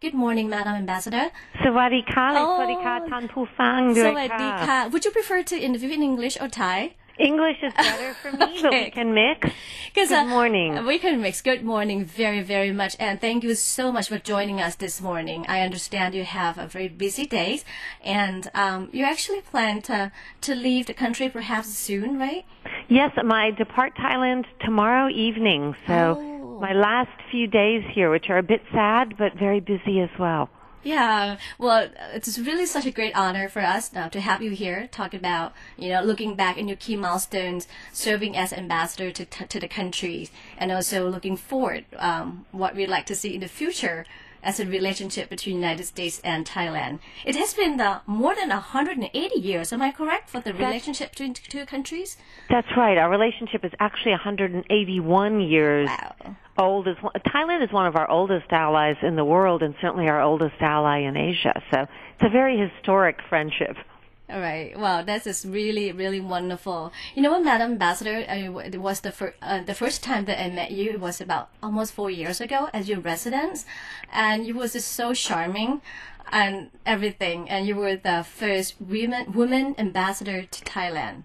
Good morning, Madam Ambassador. สวัสดีค่ะสวัสดีค่ะท่านผู้ฟังด้วยค่ะ สวัสดีค่ะ Would you prefer to interview in English or Thai? English is better for me, but we can mix. Good morning. We can mix. Good morning very, very much. And thank you so much for joining us this morning. I understand you have a very busy day. And you actually plan to leave the country perhaps soon, right? Yes, I depart Thailand tomorrow evening. So my last few days here, which are a bit sad, but very busy as well. Yeah, well, it's really such a great honor for us now to have you here, talk about, looking back in your key milestones, serving as ambassador to the country, and also looking forward, what we'd like to see in the future as a relationship between the United States and Thailand. It has been more than 180 years, am I correct, for the relationship between the two countries? That's right. Our relationship is actually 181 years old. Thailand is one of our oldest allies in the world and certainly our oldest ally in Asia. So it's a very historic friendship. All right. Wow, that is really, really wonderful. You know what, Madam Ambassador, it was the first time that I met you. It was about almost 4 years ago as your residence, and you was just so charming and everything. And you were the first woman ambassador to Thailand.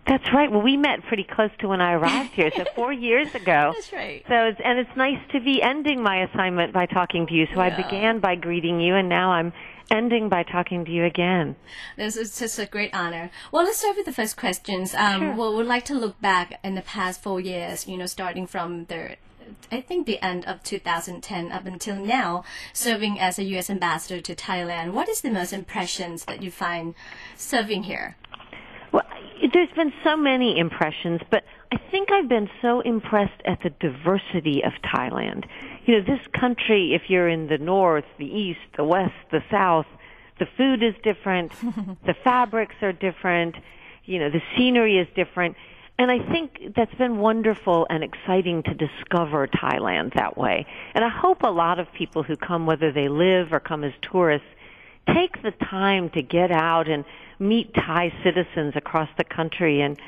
That's right. Well, we met pretty close to when I arrived here, so 4 years ago. That's right. So, it's nice to be ending my assignment by talking to you. So I began by greeting you, and now I'm ending by talking to you again. This is just a great honor. Well, let's start with the first questions. Sure. Well, we'd like to look back in the past 4 years, starting from I think the end of 2010 up until now, serving as a U.S. ambassador to Thailand. What is the most impressions that you find serving here? Well, there's been so many impressions, but I think I've been so impressed at the diversity of Thailand. This country, if you're in the north, the east, the west, the south, the food is different, the fabrics are different, the scenery is different. And I think that's been wonderful and exciting to discover Thailand that way. And I hope a lot of people who come, whether they live or come as tourists, take the time to get out and meet Thai citizens across the country and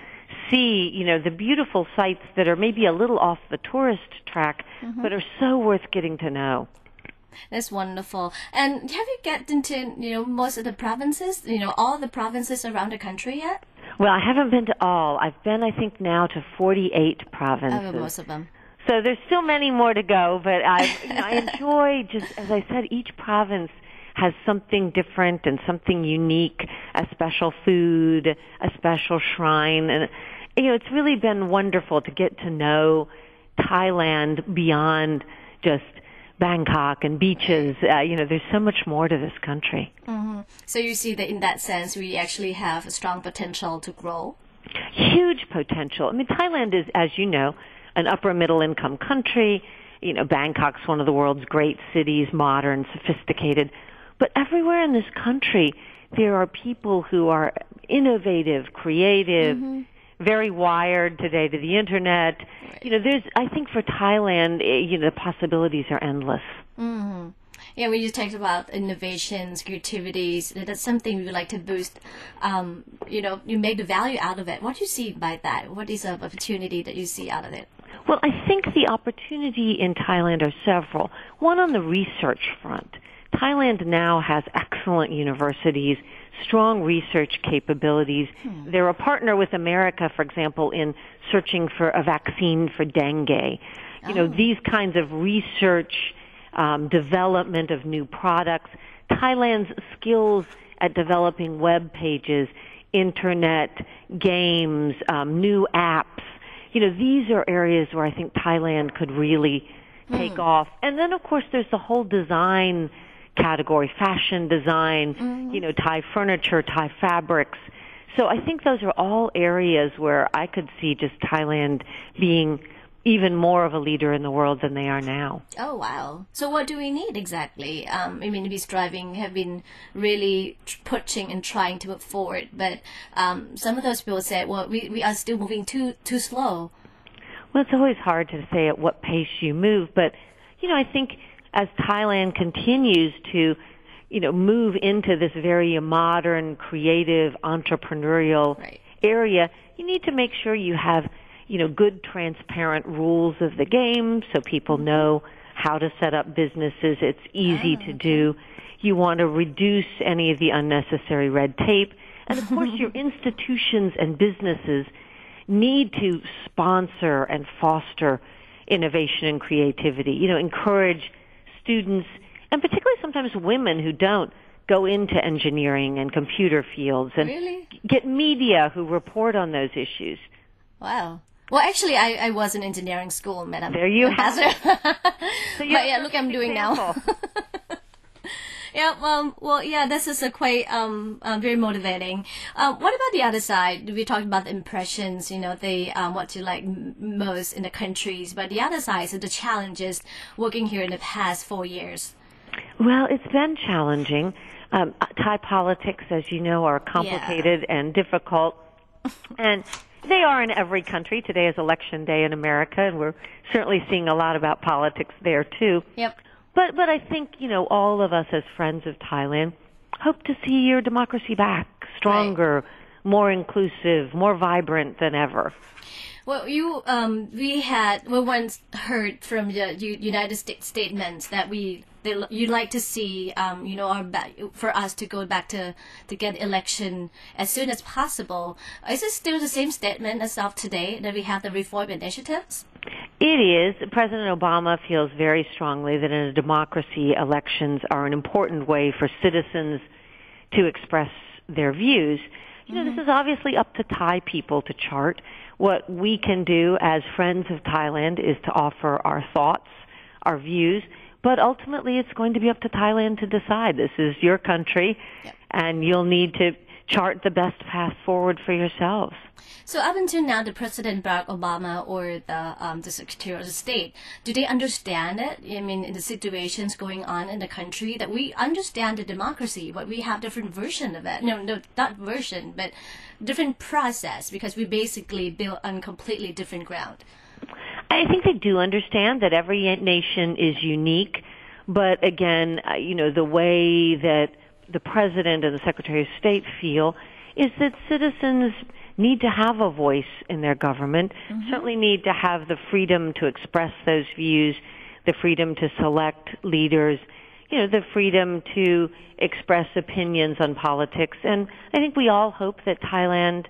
see, the beautiful sites that are maybe a little off the tourist track, but are so worth getting to know. That's wonderful. And have you gotten into, most of the provinces, all the provinces around the country yet? Well, I haven't been to all. I've been, I think, now to 48 provinces. Oh, most of them. So there's still many more to go, but I enjoy just, as I said, each province has something different and something unique, a special food, a special shrine. And, it's really been wonderful to get to know Thailand beyond just Bangkok and beaches. There's so much more to this country. Mm-hmm. So you see that in that sense, we actually have a strong potential to grow? Huge potential. I mean, Thailand is, as you know, an upper middle income country. Bangkok's one of the world's great cities, modern, sophisticated. But everywhere in this country, there are people who are innovative, creative, very wired today to the internet. Right. I think for Thailand, the possibilities are endless. Mm-hmm. Yeah, when you talked about innovations, creativities, that's something we would like to boost. You make the value out of it. What do you see by that? What is the opportunity that you see out of it? Well, I think the opportunity in Thailand are several. One on the research front. Thailand now has excellent universities, strong research capabilities. They're a partner with America, for example, in searching for a vaccine for dengue. These kinds of research, development of new products. Thailand's skills at developing web pages, internet, games, new apps. These are areas where I think Thailand could really take off. And then, of course, there's the whole design category, fashion design, Thai furniture, Thai fabrics. So I think those are all areas where I could see just Thailand being even more of a leader in the world than they are now. Oh, wow. So what do we need exactly? We have been really pushing and trying to move forward, but some of those people said, well, we are still moving too slow. Well, it's always hard to say at what pace you move, but, I think as Thailand continues to, move into this very modern, creative, entrepreneurial area, you need to make sure you have, good, transparent rules of the game so people know how to set up businesses. It's easy to do. You want to reduce any of the unnecessary red tape. And of course, your institutions and businesses need to sponsor and foster innovation and creativity. You know, encourage students, and particularly sometimes women who don't, go into engineering and computer fields, and get media who report on those issues. Wow. Well, actually, I was in engineering school, Madam. There you have it. So but yeah, look, I'm doing now. Yeah, well, yeah, this is a quite very motivating. What about the other side? We talked about the impressions, you know, they what you like most in the countries, but the other side is the challenges working here in the past 4 years. Well, it's been challenging. Thai politics, as you know, are complicated and difficult, and they are in every country. Today is election day in America, and we're certainly seeing a lot about politics there too. Yep. But I think, you know, all of us as friends of Thailand hope to see your democracy back, stronger, more inclusive, more vibrant than ever. Well, we once heard from the United States statements that you'd like to see, you know, for us to go back to get election as soon as possible. Is it still the same statement as of today that we have the reform initiatives? It is. President Obama feels very strongly that in a democracy, elections are an important way for citizens to express their views. You know, this is obviously up to Thai people to chart. What we can do as friends of Thailand is to offer our thoughts, our views, but ultimately it's going to be up to Thailand to decide. This is your country, and you'll need to chart the best path forward for yourselves. So up until now, the President Barack Obama or the Secretary of State, do they understand it? I mean, in the situations going on in the country, that we understand the democracy, but we have different version of it. No, not version, but different process, because we basically built on completely different ground. I think they do understand that every nation is unique, but again, you know, the way that the President and the Secretary of State feel is that citizens need to have a voice in their government, certainly need to have the freedom to express those views, the freedom to select leaders, you know, the freedom to express opinions on politics. And I think we all hope that Thailand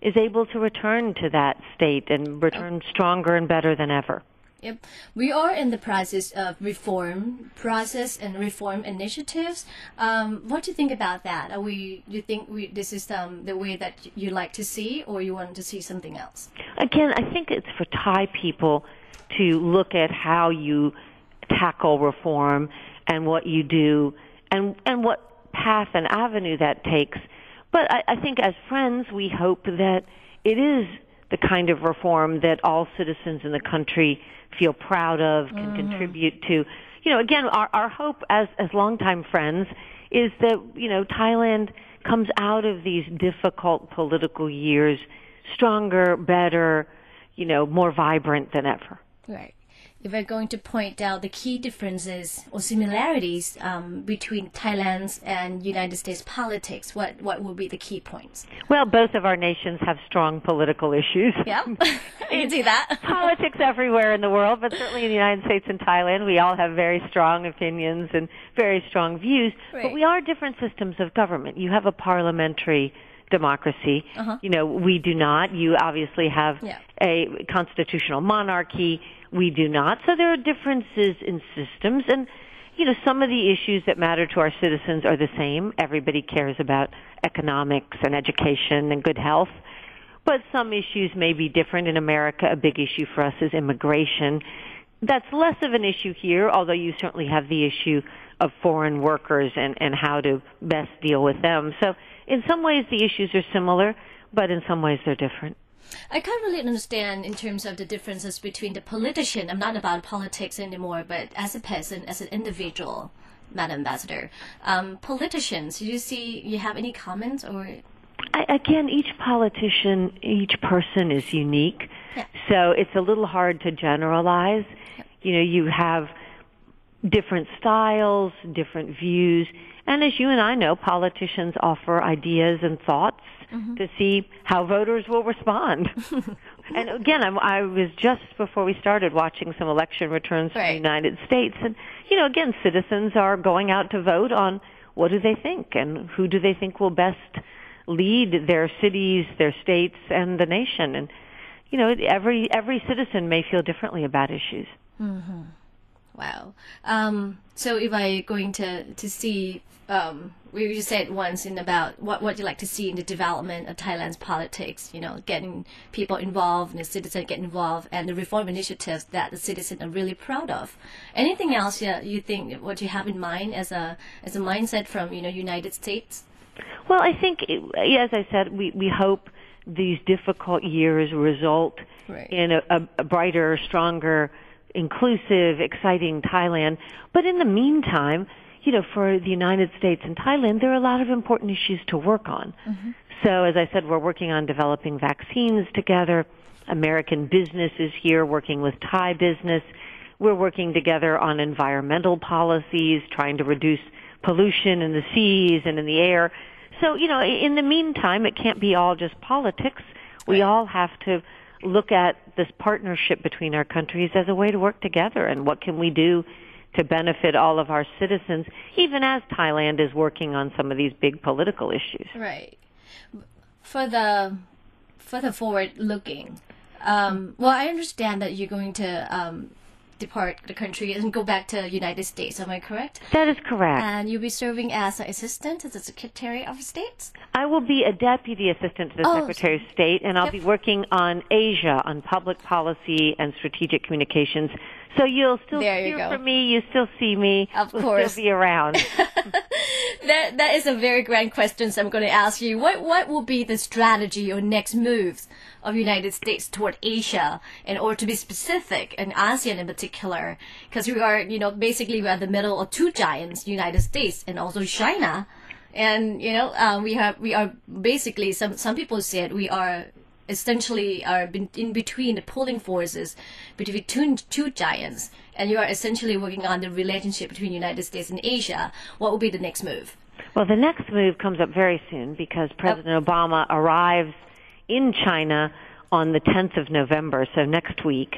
is able to return to that state and return stronger and better than ever. Yep. We are in the process of reform and reform initiatives. What do you think about that? Do you think this is the way that you like to see, or you want to see something else? Again, I think it's for Thai people to look at how you tackle reform and what you do and what path and avenue that takes. But I think as friends, we hope that it is the kind of reform that all citizens in the country feel proud of, can contribute to. You know, again, our hope as longtime friends is that, you know, Thailand comes out of these difficult political years stronger, better, you know, more vibrant than ever. Right. If we're going to point out the key differences or similarities between Thailand's and United States politics, what will be the key points? Well, both of our nations have strong political issues. Yeah, you can see that. Politics everywhere in the world, but certainly in the United States and Thailand, we all have very strong opinions and very strong views. Right. But we are different systems of government. You have a parliamentary democracy. You know, we do not. You obviously have a constitutional monarchy. We do not. So there are differences in systems, and, you know, some of the issues that matter to our citizens are the same. Everybody cares about economics and education and good health. But some issues may be different. In America, a big issue for us is immigration. That's less of an issue here, although you certainly have the issue of foreign workers and how to best deal with them. So in some ways the issues are similar, but in some ways they're different. I can't really understand in terms of the differences between the politician. I'm not about politics anymore, but as a person, as an individual, Madam Ambassador. Politicians, you have any comments or? Again, each politician, each person is unique. So it's a little hard to generalize. You know, you have different styles, different views. And as you and I know, politicians offer ideas and thoughts to see how voters will respond. And again, I was just before we started watching some election returns from the United States. And, again, citizens are going out to vote on what do they think and who do they think will best lead their cities, their states, and the nation. And, every citizen may feel differently about issues. Mm-hmm. Wow. So if I going to see, we said once in about what you like to see in the development of Thailand's politics, getting people involved and the citizens get involved and the reform initiatives that the citizens are really proud of. Anything else you think what you have in mind as a mindset from, United States? Well, I think, as I said, we hope these difficult years result in a brighter, stronger, inclusive, exciting Thailand. But in the meantime, for the United States and Thailand, there are a lot of important issues to work on. Mm-hmm. So, as I said, we're working on developing vaccines together. American business is here working with Thai business. We're working together on environmental policies, trying to reduce pollution in the seas and in the air. So, in the meantime, it can't be all just politics. We all have to look at this partnership between our countries as a way to work together and what can we do to benefit all of our citizens, even as Thailand is working on some of these big political issues. Right. For the forward looking, I understand that you're going to depart the country and go back to the United States. Am I correct? That is correct. And you'll be serving as an assistant to the Secretary of State? I will be a deputy assistant to the Secretary of State, and I'll be working on Asia, on public policy and strategic communications. So you'll still hear from me, you still see me, of course. We'll still be around. That is a very grand question, so I'm going to ask you, what will be the strategy or next moves of United States toward Asia, and or to be specific, and ASEAN in particular, because we are, basically we are in the middle of two giants, United States and also China, and we are basically some people said we are essentially in between the pulling forces between two giants, and you are essentially working on the relationship between the United States and Asia. What will be the next move? Well, the next move comes up very soon because President Obama arrives in China on the 10th of November, so next week.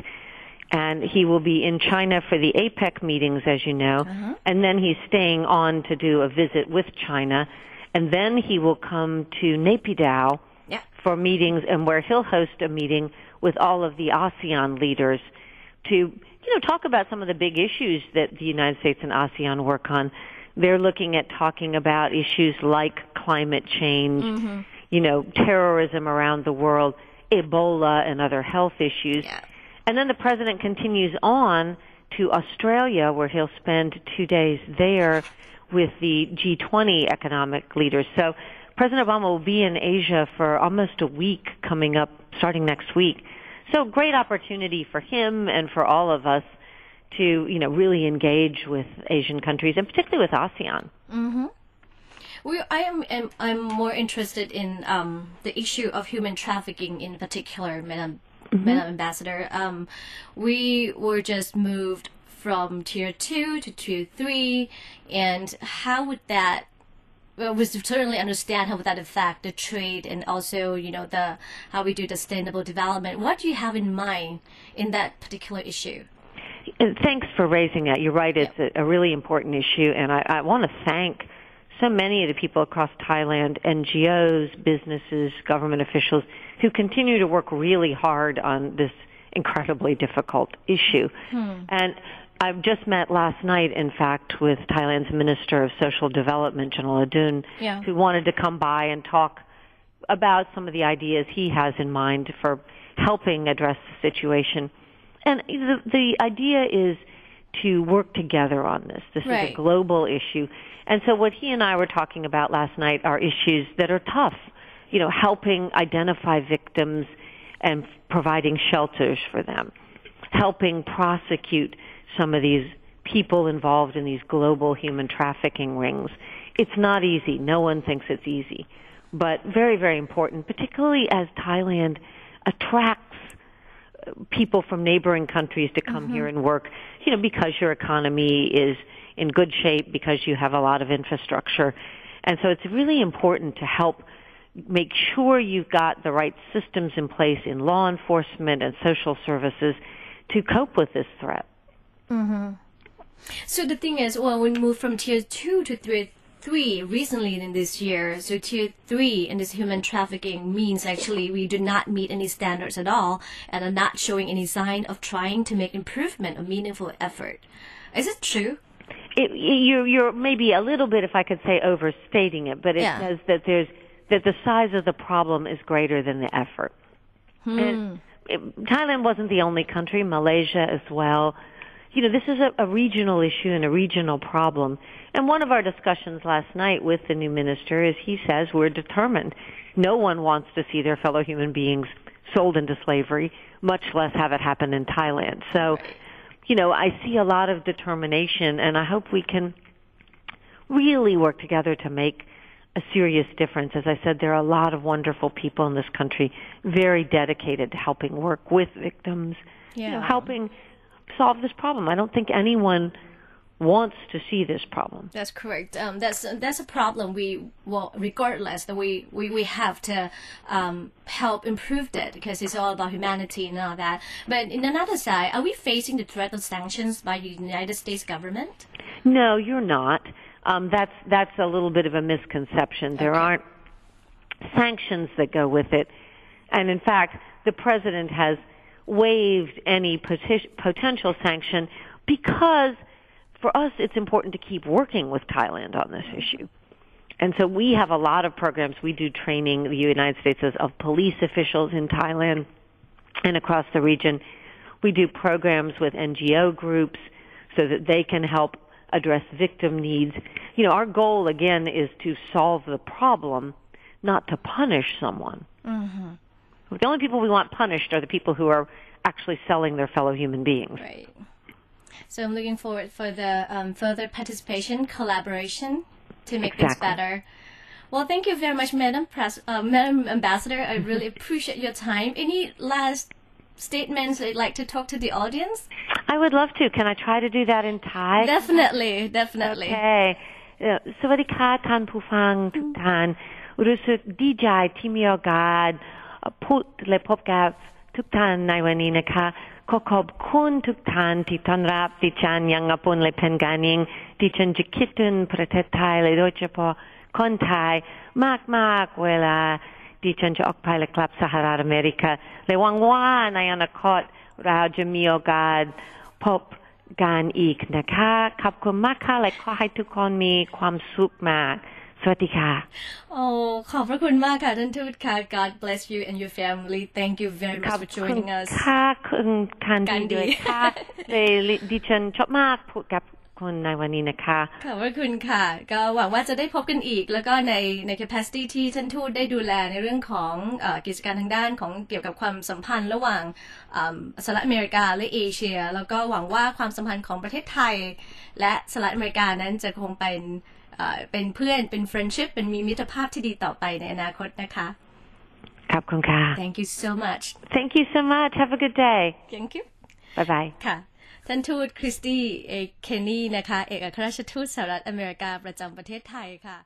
And he will be in China for the APEC meetings, as you know, and then he's staying on to do a visit with China. And then he will come to Naypyidaw for meetings, and where he'll host a meeting with all of the ASEAN leaders to, talk about some of the big issues that the United States and ASEAN work on. They're looking at talking about issues like climate change, terrorism around the world, Ebola, and other health issues. Yeah. And then the president continues on to Australia, where he'll spend 2 days there with the G20 economic leaders. So President Obama will be in Asia for almost a week coming up, starting next week. So great opportunity for him and for all of us to, really engage with Asian countries, and particularly with ASEAN. Mm-hmm. I'm more interested in the issue of human trafficking in particular, Madam Ambassador. We were just moved from Tier 2 to Tier 3, and how would that... Well, we certainly understand how would that affect the trade and also, how we do sustainable development. What do you have in mind in that particular issue? And thanks for raising that. You're right. It's a really important issue, and I want to thank so many of the people across Thailand, NGOs, businesses, government officials, who continue to work really hard on this incredibly difficult issue. And I've just met last night, in fact, with Thailand's Minister of Social Development, General Adun, who wanted to come by and talk about some of the ideas he has in mind for helping address the situation. And the idea is to work together on this. This is a global issue. And so what he and I were talking about last night are issues that are tough, helping identify victims and providing shelters for them, helping prosecute some of these people involved in these global human trafficking rings. It's not easy. No one thinks it's easy, but very, very important, particularly as Thailand attracts people from neighboring countries to come here and work, because your economy is in good shape, because you have a lot of infrastructure. And so it's really important to help make sure you've got the right systems in place in law enforcement and social services to cope with this threat. Mm-hmm. So the thing is, well, we moved from tier 2 to tier 3 recently in this year. So tier 3 in this human trafficking means actually we do not meet any standards at all and are not showing any sign of trying to make improvement or meaningful effort. Is it true? You're maybe a little bit, if I could say, overstating it, but it says that the size of the problem is greater than the effort. And Thailand wasn't the only country, Malaysia as well. This is a regional issue and a regional problem. And one of our discussions last night with the new minister is he says we're determined. No one wants to see their fellow human beings sold into slavery, much less have it happen in Thailand. So, I see a lot of determination, and I hope we can really work together to make a serious difference. As I said, there are a lot of wonderful people in this country very dedicated to helping work with victims, helping solve this problem. I don't think anyone wants to see this problem. That's correct. That's a problem regardless that we have to help improve that because it's all about humanity and all that. But in another side, are we facing the threat of sanctions by the United States government? No, you're not. That's a little bit of a misconception. There aren't sanctions that go with it. And in fact, the president has waived any potential sanction because for us it's important to keep working with Thailand on this issue. And so we have a lot of programs. We do training, the United States does, of police officials in Thailand and across the region. We do programs with NGO groups so that they can help address victim needs. Our goal, again, is to solve the problem, not to punish someone. Mm-hmm. The only people we want punished are the people who are actually selling their fellow human beings. Right. So I'm looking forward for the further participation, collaboration to make things better. Well, thank you very much, Madam Ambassador. I really appreciate your time. Any last statements that you'd like to talk to the audience? I would love to. Can I try to do that in Thai? Definitely. Okay. สวัสดีค่ะท่านผู้ฟังทุกท่านรู้สึกดีใจที่มีโอกาสพูดและพบกับทุกท่านในวันนี้นะคะขอขอบคุณทุกท่านที่ต้อนรับดิฉันอย่างอบอุ่นและเป็นกันเองดิฉันจะคิดถึงประเทศไทยและโดยเฉพาะคนไทยมากๆเวลาดิฉันจะออกไปและกลับสหรัฐอเมริกาและหวังว่าในอนาคตเราจะมีโอกาสพบกันอีกนะคะขอบคุณมากค่ะและขอให้ทุกคนมีความสุขมากสวัสดีค่ะขอบพระคุณมากค่ะท่านทูตค่ะ God bless you and your family. Thank you very much for joining us. ค่ะคุณคันดีด้วยค่ะดิฉันชอบมากพูดกับคนในวันนี้นะคะขอบพระคุณค่ะก็หวังว่าจะได้พบกันอีกแล้วก็ใน capacity ที่ท่านทูตได้ดูแลในเรื่องของกิจการทางด้านของเกี่ยวกับความสัมพันธ์ระหว่างสหรัฐอเมริกาและเอเชียแล้วก็หวังว่าความสัมพันธ์ของประเทศไทยและสหรัฐอเมริกานั้นจะคงเป็นเพื่อนเป็น friendship เป็นมีมิตรภาพที่ดีต่อไปในอนาคตนะคะขอบคุณค่ะ Thank you so much Thank you so much Have a good day Thank you Bye bye ค่ะท่านทูตคริสตี้เคนนี่นะคะเอกอัครราชทูตสหรัฐอเมริกาประจำประเทศไทยค่ะ